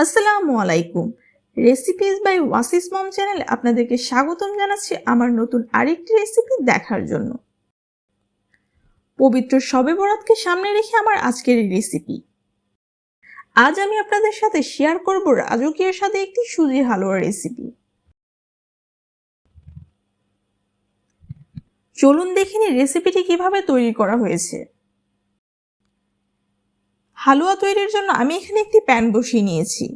আসসালামু আলাইকুম। Recipes by ওয়াসিস মম চ্যানেলে আপনাদেরকে স্বাগতম জানাচ্ছি আমার নতুন আরেকটি রেসিপি দেখার জন্য। পবিত্র শবে বরাতকে সামনে রেখে আমার আজকের এই রেসিপি। আজ আমি আপনাদের সাথে শেয়ার করব রাজকীয় স্বাদে একটি সুজির হালুয়া রেসিপি। চলুন দেখে নিই রেসিপিটি কিভাবে তৈরি করা হয়েছে। হালুয়া তৈরির জন্য আমি এখানে একটি প্যান বসিয়ে নিয়েছি।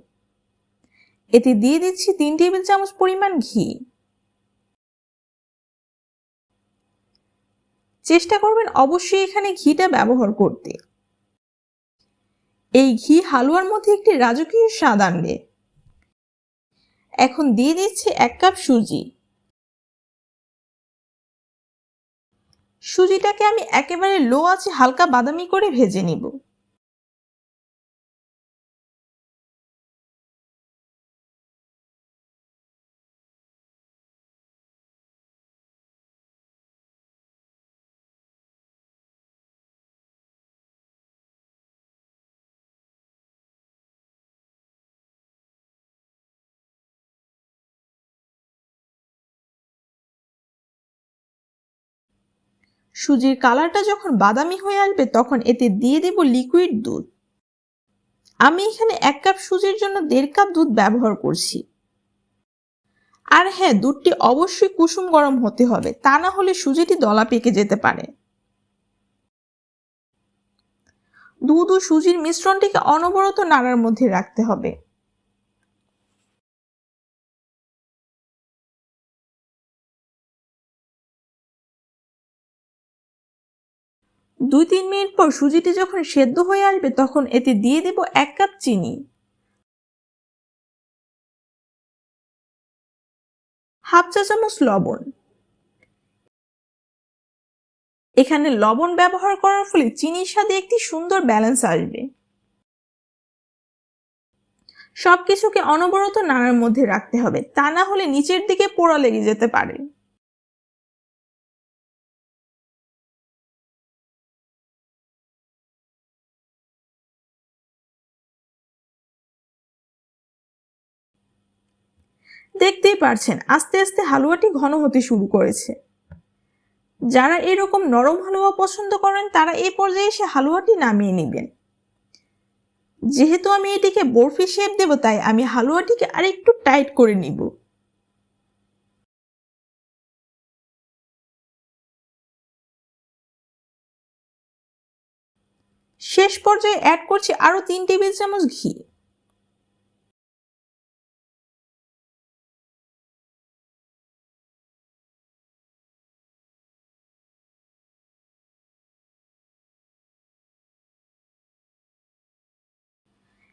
এতে দিয়ে দিচ্ছি 3 টেবিল চামচ পরিমাণ ঘি। চেষ্টা করবেন অবশ্যই এখানে ঘিটা ব্যবহার করতে। এই ঘি হালুয়ার মধ্যে একটি রাজকীয় স্বাদ আনবে। এখন দিয়ে দিচ্ছি 1 কাপ সুজি। সুজিটাকে আমি একেবারে লো আঁচে হালকা বাদামি করে ভেজে নিব। সুজির কালারটা যখন বাদামি হয়ে আসবে তখন এতে দিয়ে দেব লিকুইড দুধ। আমি এখানে 1 কাপ সুজির জন্য 1.5 কাপ দুধ ব্যবহার করছি। আর হ্যাঁ, দুধটি অবশ্যই কুসুম গরম হতে হবে, তা না হলে সুজিটি দলা পেকে যেতে পারে। দুধ ও সুজির মিশ্রণটিকে অনবরত নাড়ার মধ্যে রাখতে হবে। দুই 3 মিনিট পর সুজিটি যখন সেদ্ধ হয়ে আসবে তখন এতে দিয়ে দেব 1 কাপ চিনি, হাফ চা চামচ লবণ। এখানে লবণ ব্যবহার করার ফলে চিনির সাথে একটি সুন্দর ব্যালেন্স আসবে। সবকিছুকে অনবরত নাড়ার মধ্যে রাখতে হবে, তা না হলে নিচের দিকে পোড়া লেগে যেতে পারে। দেখতেই পারছেন আস্তে আস্তে হালুয়াটি ঘন হতে শুরু করেছে। যারা এরকম নরম হালুয়া পছন্দ করেন তারা এই পর্যায়ে এসে হালুয়াটি নামিয়ে নেবেন। যেহেতু আমি এটিকে বরফি শেপ দেব তাই আমি হালুয়াটিকে আরেকটু টাইট করে নিব। শেষ পর্যায়ে অ্যাড করছি আরো 3 টেবিল চামচ ঘি।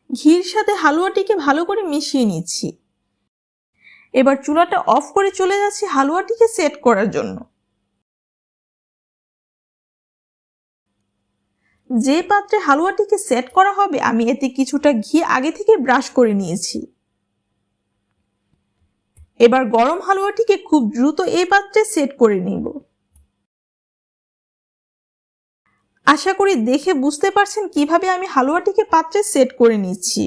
ঘির সাথে হালুয়াটিকে ভালো করে মিশিয়ে নিচ্ছি। এবার চুলাটা অফ করে চলে যাচ্ছি হালুয়াটিকে সেট করার জন্য। যে পাত্রে হালুয়াটিকে সেট করা হবে আমি এতে কিছুটা ঘি আগে থেকে ব্রাশ করে নিয়েছি। এবার গরম হালুয়াটিকে খুব দ্রুত এই পাত্রে সেট করে নিব। আশা করি দেখে বুঝতে পারছেন কিভাবে আমি হালুয়াটিকে পাত্রে সেট করে নিচ্ছি।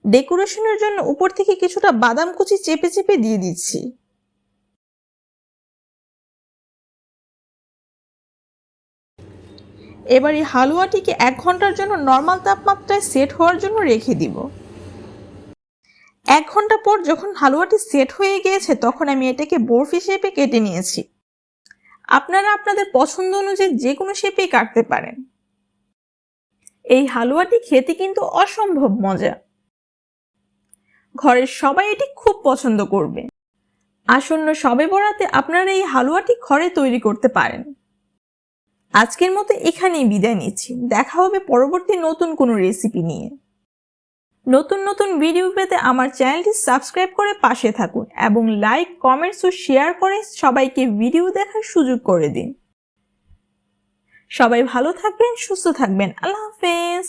ডেকোরেশনের জন্য উপর থেকে কিছুটা বাদাম কুচি চেপে চেপে দিয়ে দিচ্ছি। এবার এই হালুয়াটিকে 1 ঘন্টার জন্য নরমাল তাপমাত্রায় সেট হওয়ার জন্য রেখে দিব। 1 ঘন্টা পর যখন হালুয়াটি সেট হয়ে গিয়েছে তখন আমি এটাকে বরফি শেপে কেটে নিয়েছি। আপনারা আপনাদের পছন্দ অনুযায়ী যে কোনো শেপেই কাটতে পারেন। এই হালুয়াটি খেতে কিন্তু অসম্ভব মজা। ঘরের সবাই এটি খুব পছন্দ করবে। আসন্ন শবে বরাতে আপনারা এই হালুয়াটি ঘরে তৈরি করতে পারেন। আজকের মতো এখানেই বিদায় নিচ্ছি। দেখা হবে পরবর্তী নতুন কোনো রেসিপি নিয়ে। নতুন নতুন ভিডিও পেতে আমার চ্যানেলটি সাবস্ক্রাইব করে পাশে থাকুন এবং লাইক, কমেন্টস ও শেয়ার করে সবাইকে ভিডিও দেখার সুযোগ করে দিন। সবাই ভালো থাকবেন, সুস্থ থাকবেন। আল্লাহ হাফেজ।